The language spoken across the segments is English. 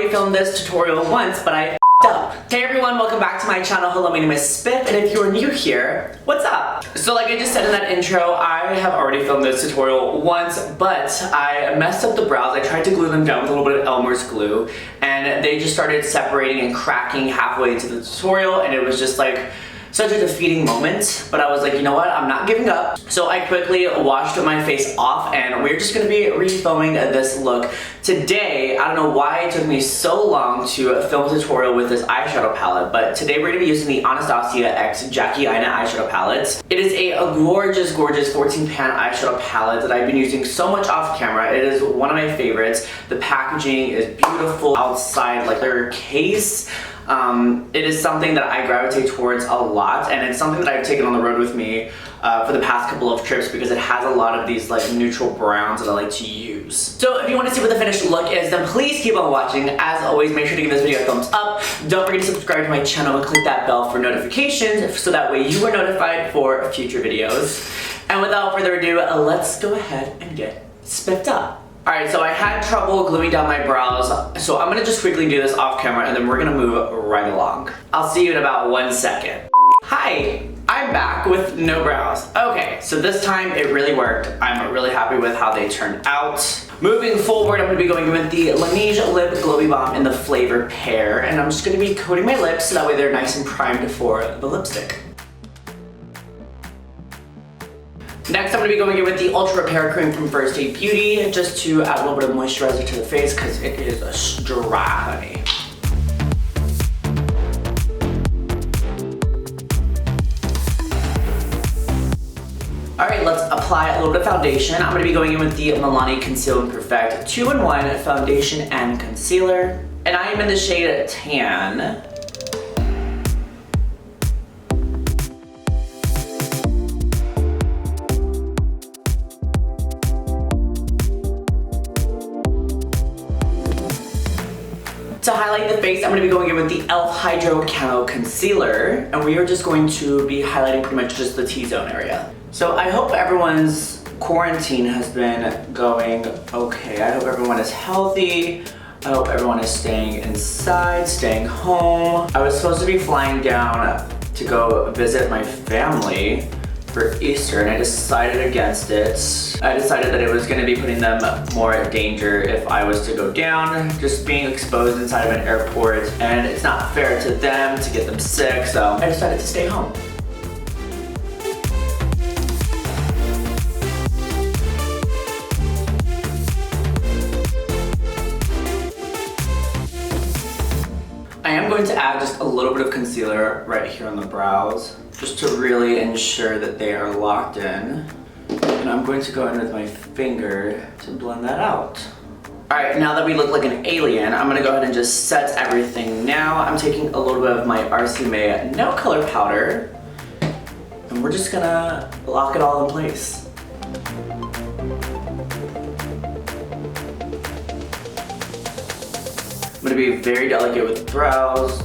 already filmed this tutorial once, but I up. Hey everyone, welcome back to my channel. Hello, my name is Spiff, and if you're new here, what's up? So like I just said in that intro, I have already filmed this tutorial once, but I messed up the brows. I tried to glue them down with a little bit of Elmer's glue, and they just started separating and cracking halfway into the tutorial, and it was just like such a defeating moment. But I was like, you know what, I'm not giving up. So I quickly washed my face off, and we're just gonna be re-filming this look today. I don't know why it took me so long to film a tutorial with this eyeshadow palette, but today we're gonna be using the Anastasia X Jackie Aina eyeshadow palette. It is a gorgeous, gorgeous 14 pan eyeshadow palette that I've been using so much off camera. It is one of my favorites. The packaging is beautiful outside, like their case. It is something that I gravitate towards a lot, and it's something that I've taken on the road with me for the past couple of trips because it has a lot of these like neutral browns that I like to use. So if you want to see what the finished look is, then please keep on watching. As always, make sure to give this video a thumbs up. Don't forget to subscribe to my channel and click that bell for notifications so that way you are notified for future videos. And without further ado, let's go ahead and get spiffed up. Alright, so I had trouble gluing down my brows, so I'm gonna just quickly do this off camera and then we're gonna move right along. I'll see you in about 1 second. Hi, I'm back with no brows. Okay, so this time it really worked. I'm really happy with how they turned out. Moving forward, I'm gonna be going in with the Laneige Lip Glowy Bomb in the flavor Pear, and I'm just gonna be coating my lips so that way they're nice and primed for the lipstick. Next, I'm going to be going in with the Ultra Repair Cream from First Aid Beauty, just to add a little bit of moisturizer to the face because it is dry, honey. Alright, let's apply a little bit of foundation. I'm going to be going in with the Milani Conceal and Perfect 2-in-1 Foundation and Concealer. And I am in the shade Tan. To highlight the face, I'm going to be going in with the e.l.f. Hydro Camo Concealer, and we are just going to be highlighting pretty much just the T-zone area. So I hope everyone's quarantine has been going okay. I hope everyone is healthy. I hope everyone is staying inside, staying home. I was supposed to be flying down to go visit my family for Easter, and I decided against it. I decided that it was gonna be putting them more at danger if I was to go down, just being exposed inside of an airport, and it's not fair to them to get them sick, so I decided to stay home. I am going to add just a little bit of concealer right here on the brows, just to really ensure that they are locked in. And I'm going to go in with my finger to blend that out. Alright, now that we look like an alien, I'm gonna go ahead and just set everything now. I'm taking a little bit of my RC May No Color Powder, and we're just gonna lock it all in place. I'm gonna be very delicate with the brows.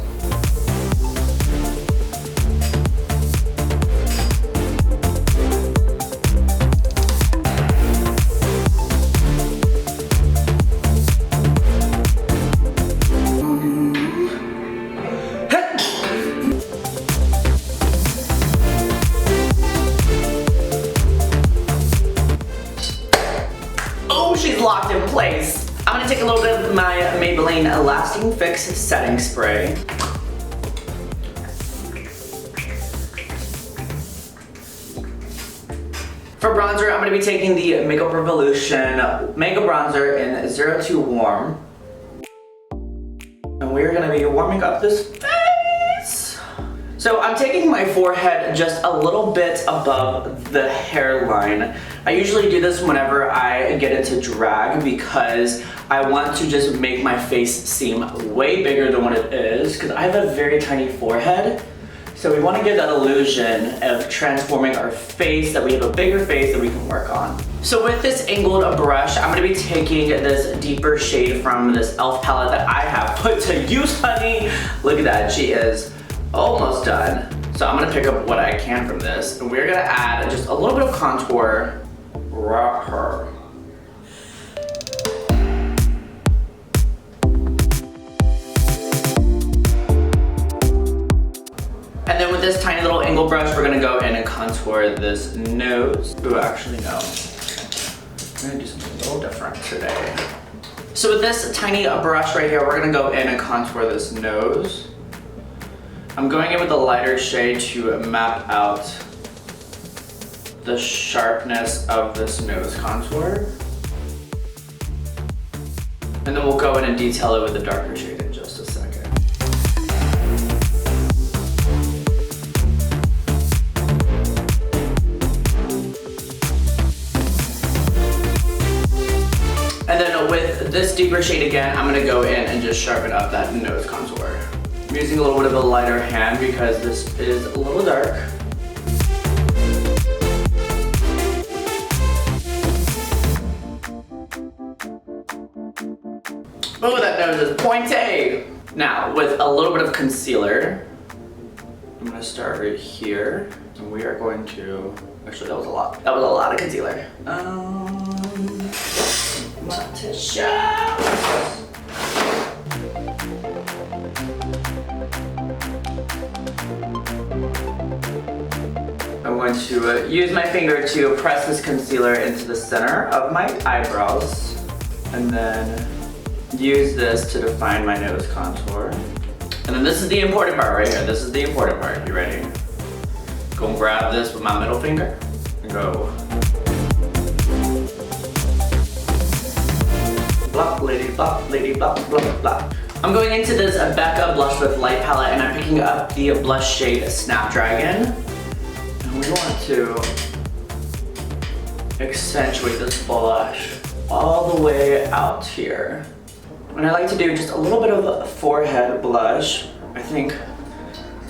Oh, she's locked in place. I'm gonna take a little bit of my Maybelline Lasting Fix Setting Spray. For bronzer, I'm gonna be taking the Makeup Revolution Mega Bronzer in 02 Warm. And we're gonna be warming up this face. So I'm taking my forehead just a little bit above the hairline. I usually do this whenever I get into drag because I want to just make my face seem way bigger than what it is because I have a very tiny forehead. So we want to give that illusion of transforming our face, that we have a bigger face that we can work on. So with this angled brush, I'm going to be taking this deeper shade from this e.l.f. palette that I have put to use, honey. Look at that, she is almost done. So I'm going to pick up what I can from this, and we're going to add just a little bit of contour right here. this tiny little angle brush, we're gonna go in and contour this nose. Ooh, actually no. I'm gonna do something a little different today. So with this tiny brush right here, we're gonna go in and contour this nose. I'm going in with a lighter shade to map out the sharpness of this nose contour. And then we'll go in and detail it with a darker shade in just a second. And then with this deeper shade again, I'm gonna go in and just sharpen up that nose contour. I'm using a little bit of a lighter hand because this is a little dark. Oh, that nose is pointy! Now, with a little bit of concealer, I'm gonna start right here. And we are going to, actually that was a lot. That was a lot of concealer. My tissue. I'm going to use my finger to press this concealer into the center of my eyebrows, and then use this to define my nose contour. And then this is the important part right here. This is the important part. You ready? Go and grab this with my middle finger and go. Blah, lady, blah, blah, blah. I'm going into this Becca Blush with Light palette, and I'm picking up the blush shade Snapdragon. And we want to accentuate this blush all the way out here. And I like to do just a little bit of a forehead blush. I think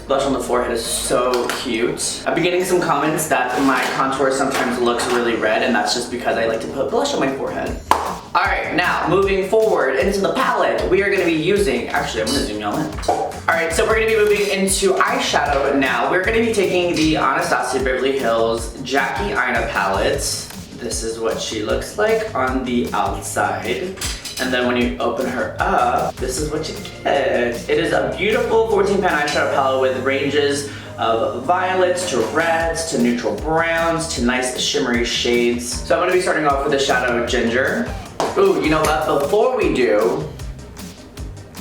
blush on the forehead is so cute. I've been getting some comments that my contour sometimes looks really red, and that's just because I like to put blush on my forehead. All right, now moving forward into the palette, we are gonna be using, actually I'm gonna zoom y'all in. All right, so we're gonna be moving into eyeshadow now. We're gonna be taking the Anastasia Beverly Hills Jackie Aina palette. This is what she looks like on the outside. And then when you open her up, this is what you get. It is a beautiful 14-pan eyeshadow palette with ranges of violets to reds to neutral browns to nice shimmery shades. So I'm gonna be starting off with the shadow Ginger. Ooh, you know what? Before we do,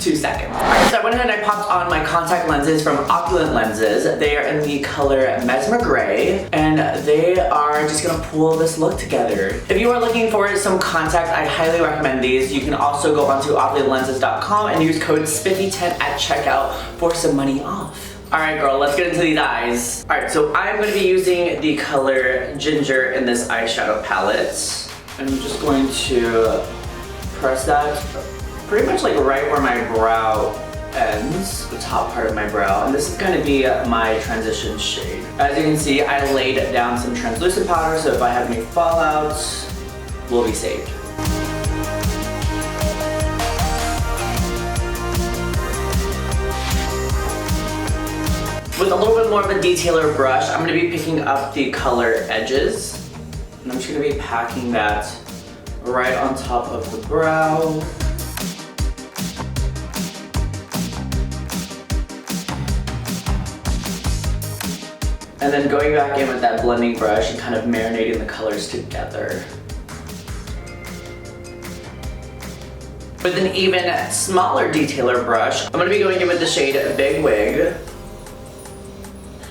2 seconds. Alright, so I went ahead and I popped on my contact lenses from Opulent Lenses. They are in the color Mesmer Grey, and they are just gonna pull this look together. If you are looking for some contact, I highly recommend these. You can also go onto opulentlenses.com and use code SPIFFY10 at checkout for some money off. Alright girl, let's get into these eyes. Alright, so I'm going to be using the color Ginger in this eyeshadow palette. I'm just going to press that pretty much like right where my brow ends, the top part of my brow, and this is going to be my transition shade. As you can see, I laid down some translucent powder, so if I have any fallouts, we'll be saved. With a little bit more of a detailer brush, I'm going to be picking up the color Edges, and I'm just going to be packing that right on top of the brow. And then going back in with that blending brush and kind of marinating the colors together. With an even smaller detailer brush, I'm going to be going in with the shade Big Wig.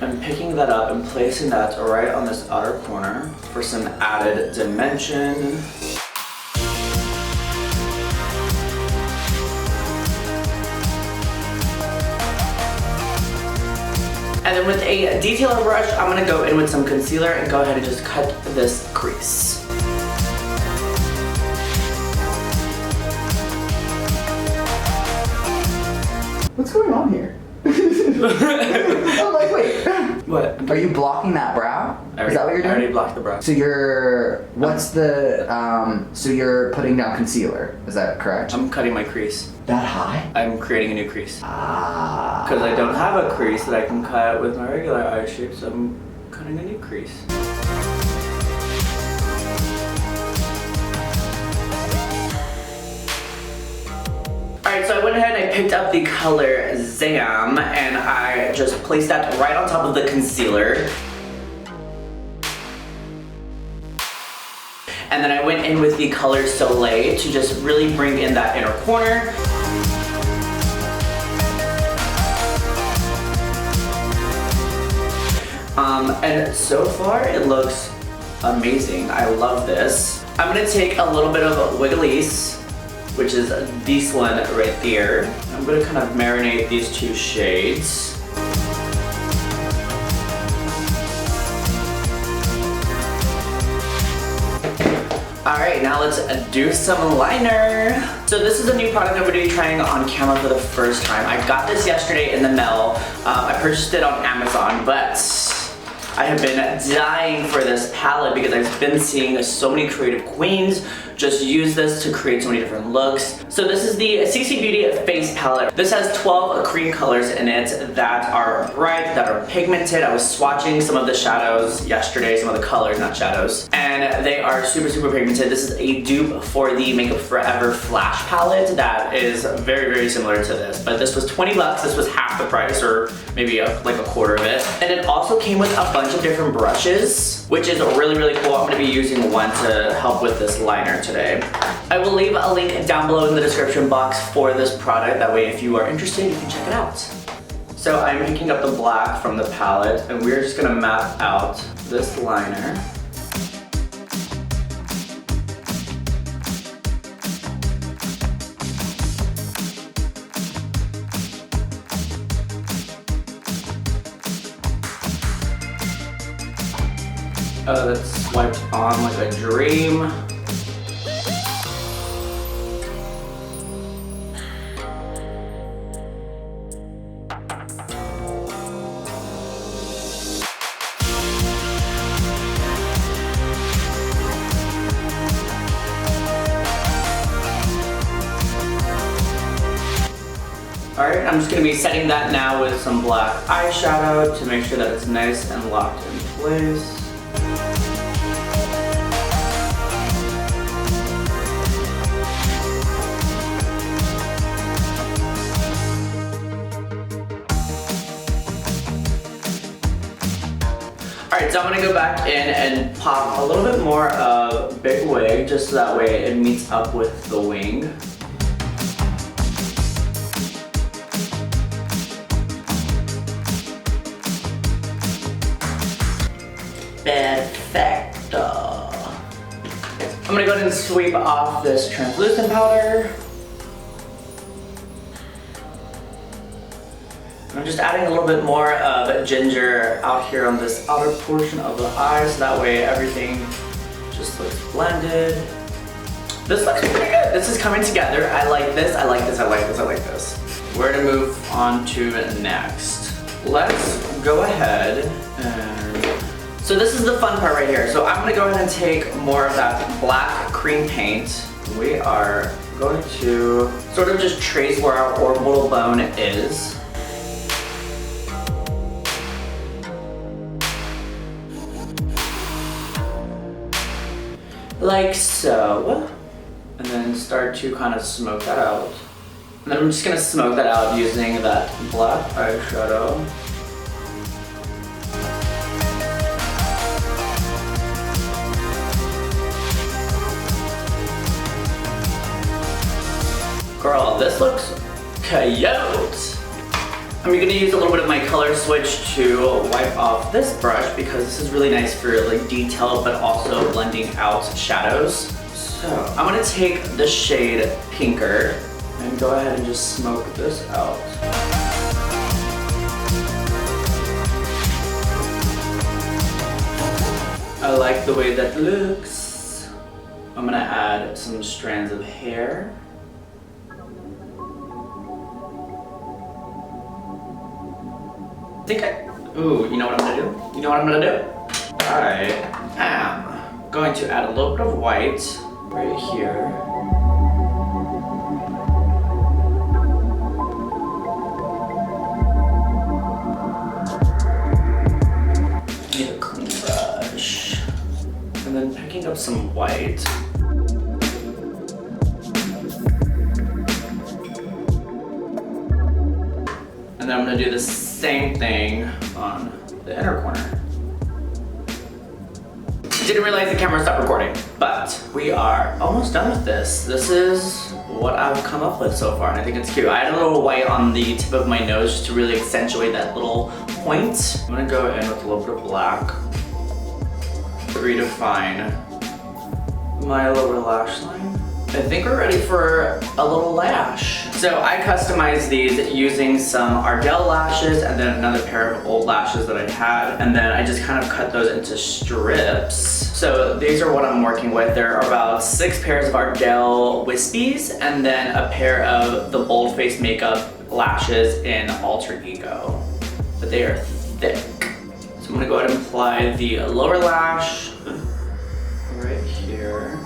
I'm picking that up and placing that right on this outer corner for some added dimension. And then with a detailer brush, I'm gonna go in with some concealer and go ahead and just cut this crease. What's going on here? I'm like, wait. What? Are you blocking that brow? Is that what you're doing? I already blocked the brow. So so you're putting down concealer, is that correct? I'm cutting my crease. That high? I'm creating a new crease. Ah. Because I don't have a crease that I can cut with my regular eye shape, so I'm cutting a new crease. Alright, so I went ahead and I picked up the color Zam and I just placed that right on top of the concealer. And then I went in with the color Soleil to just really bring in that inner corner. And so far it looks amazing. I love this. I'm gonna take a little bit of Wiggly's, which is this one right there. I'm gonna kind of marinate these two shades. Alright, now let's do some liner. So this is a new product that we're going to be trying on Camo for the first time. I got this yesterday in the mail. I purchased it on Amazon, but I have been dying for this palette because I've been seeing so many creative queens just use this to create so many different looks. So this is the CC Beauty Face Palette. This has 12 cream colors in it that are bright, that are pigmented. I was swatching some of the shadows yesterday, some of the colors, not shadows, and they are super, super pigmented. This is a dupe for the Makeup Forever Flash palette that is very, very similar to this, but this was 20 bucks. This was half the price, or maybe like a quarter of it. And it also came with a bunch of different brushes, which is really, really cool. I'm gonna be using one to help with this liner today. I will leave a link down below in the description box for this product. That way, if you are interested, you can check it out. So I'm picking up the black from the palette, and we're just gonna map out this liner. That's swiped on like a dream. Alright, I'm just going to be setting that now with some black eyeshadow to make sure that it's nice and locked in place. Alright, so I'm going to go back in and pop a little bit more of Big Wig, just so that way it meets up with the wing. Perfecto. I'm going to go ahead and sweep off this translucent powder. I'm just adding a little bit more of ginger out here on this outer portion of the eye, so that way everything just looks blended. This looks pretty good. This is coming together. I like this, I like this, I like this, I like this. Where to move on to next? Let's go ahead and... So this is the fun part right here. So I'm gonna go ahead and take more of that black cream paint. We are going to sort of just trace where our orbital bone is. Like so. And then start to kind of smoke that out. And then I'm just gonna smoke that out using that black eyeshadow. Girl, this looks cute. I'm gonna use a little bit of my color switch to wipe off this brush because this is really nice for like detail but also blending out shadows. So I'm gonna take the shade Pinker and go ahead and just smoke this out. I like the way that looks. I'm gonna add some strands of hair. Ooh, you know what I'm gonna do? You know what I'm gonna do? I am going to add a little bit of white right here. Need a clean brush. And then picking up some white. And then I'm gonna do the same thing on the inner corner. Didn't realize the camera stopped recording, but we are almost done with this. This is what I've come up with so far, and I think it's cute. I had a little white on the tip of my nose just to really accentuate that little point. I'm gonna go in with a little bit of black to redefine my lower lash line. I think we're ready for a little lash. So I customized these using some Ardell lashes and then another pair of old lashes that I had, and then I just kind of cut those into strips. So these are what I'm working with. There are about 6 pairs of Ardell wispies and then a pair of the Bold Face Makeup lashes in Alter Ego. But they are thick. So I'm gonna go ahead and apply the lower lash right here.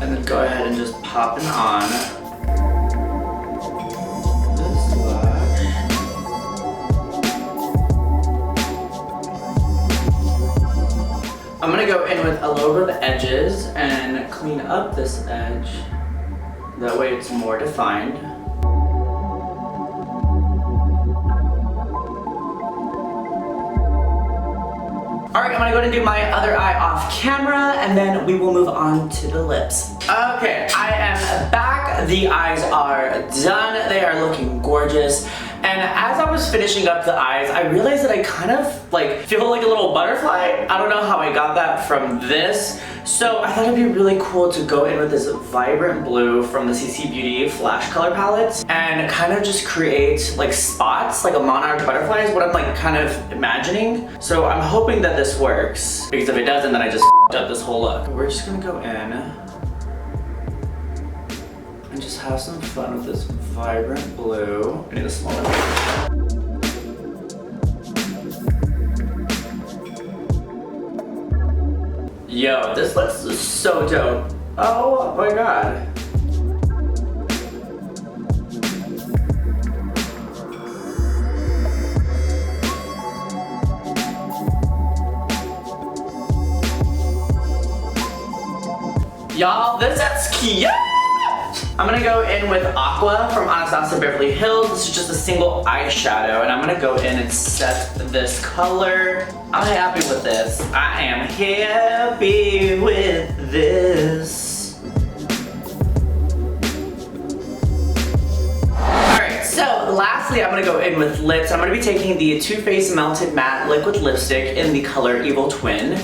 And then go ahead and just pop it on this lash. I'm gonna go in with a little bit of edges and clean up this edge. That way it's more defined. Alright, I'm gonna go ahead and do my other eye off camera and then we will move on to the lips. Okay, I am back. The eyes are done. They are looking gorgeous. And as I was finishing up the eyes, I realized that I kind of like feel like a little butterfly. I don't know how I got that from this. So I thought it'd be really cool to go in with this vibrant blue from the CC Beauty Flash Color Palette and kind of just create like spots, like a monarch butterfly is what I'm like kind of imagining. So I'm hoping that this works, because if it doesn't, then I just f***ed up this whole look. We're just gonna go in and just have some fun with this vibrant blue. I need a smaller one. Yo, this looks so dope. Oh my god. Y'all, this is cute! I'm gonna go in with Aqua from Anastasia Beverly Hills. This is just a single eyeshadow, and I'm gonna go in and set this color. I'm happy with this. I am happy with this. Alright, so lastly, I'm gonna go in with lips. I'm gonna be taking the Too Faced Melted Matte Liquid Lipstick in the color Evil Twin.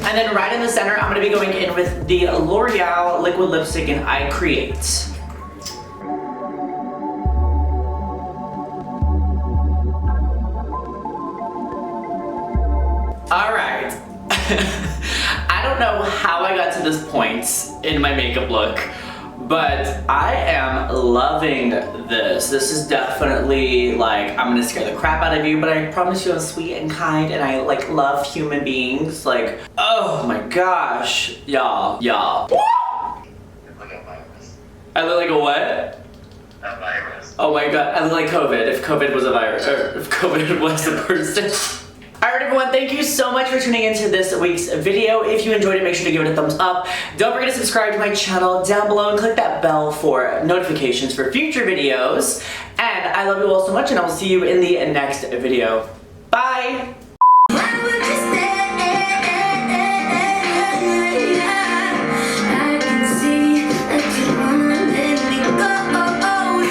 And then right in the center, I'm gonna be going in with the L'Oreal Liquid Lipstick in I Create. All right. I don't know how I got to this point in my makeup look, but I am loving this. This is definitely like, I'm gonna scare the crap out of you, but I promise you I'm sweet and kind and I like love human beings. Like, oh my gosh, y'all. You look like a virus. I look like a what? A virus. Oh my god, I look like COVID, if COVID was a virus, or if COVID was a person. Alright everyone, thank you so much for tuning into this week's video. If you enjoyed it, make sure to give it a thumbs up. Don't forget to subscribe to my channel down below and click that bell for notifications for future videos. And I love you all so much and I will see you in the next video. Bye!